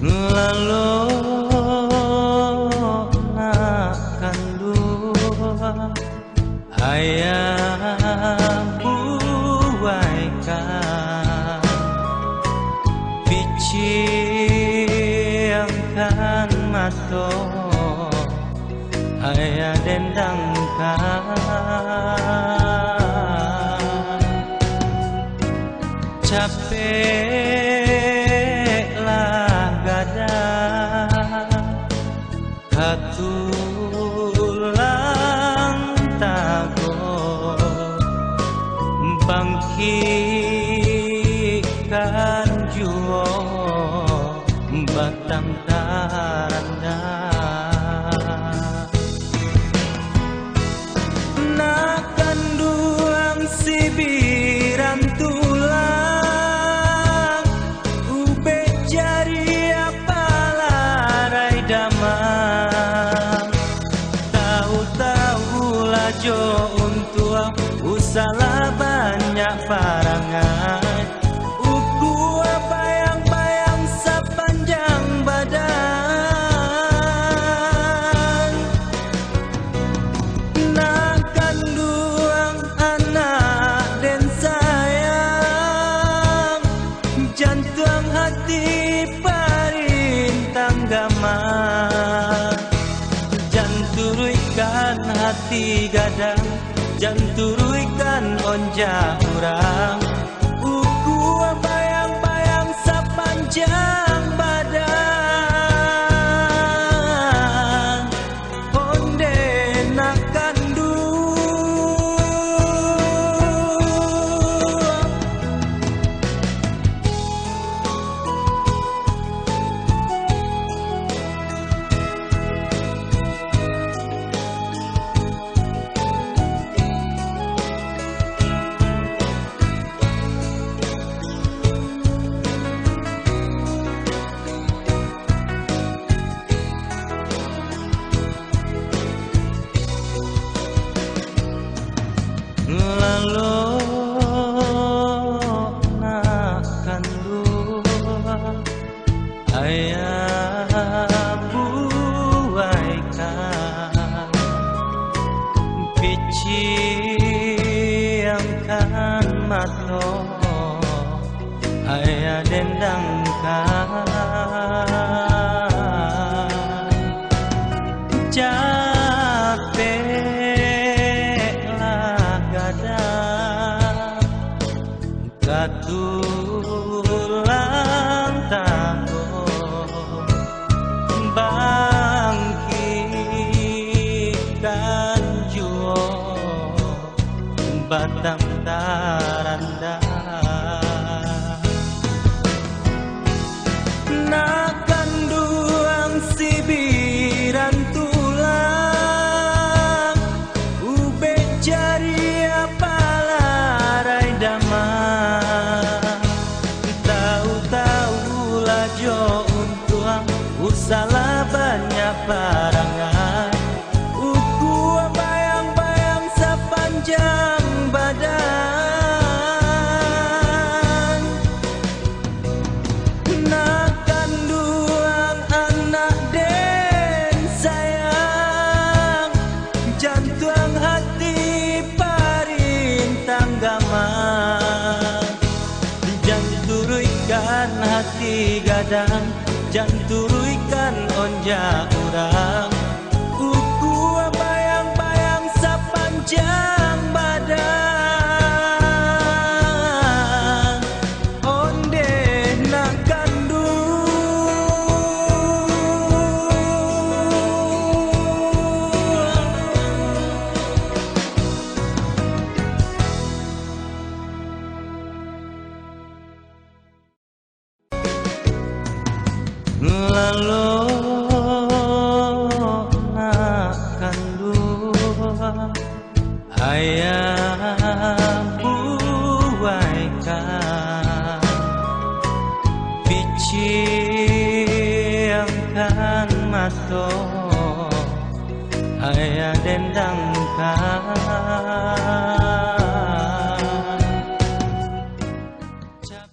Lalu nak kandung ayah buaikan piciangkan mato ayah dendangkan capek lah gada katulang tago bangkikan juo batang taranda nak kanduang sibiran tulang ube jari apalarai damang tahu-tahu lajo untuk usalah banyak parangan uku bayang-bayang sepanjang badan nak kandung anak dan sayang jantung hati perintang gamang janturuikan hati gadang janturuikan onja urang uku bayang-bayang sepanjang badan onde nak kandung lalu nak kandung ayah buaikan piciangkan mato ayah dendangkan katulang tago bangkikan juo batang taranda nak kanduang sibiran tulang ube jari apalarai damang tahu-tahu lajo untuang usalah banyak parangan uku bayang-bayang sepanjang badan nak kandung anak den sayang jantung hati perintang gamang janturuikan hati gadang janturuikan onja urang uku bayang-bayang sepanjang badan onde nak lalu nak kandung ayah buaikan piciangkan mato ayah dendangkan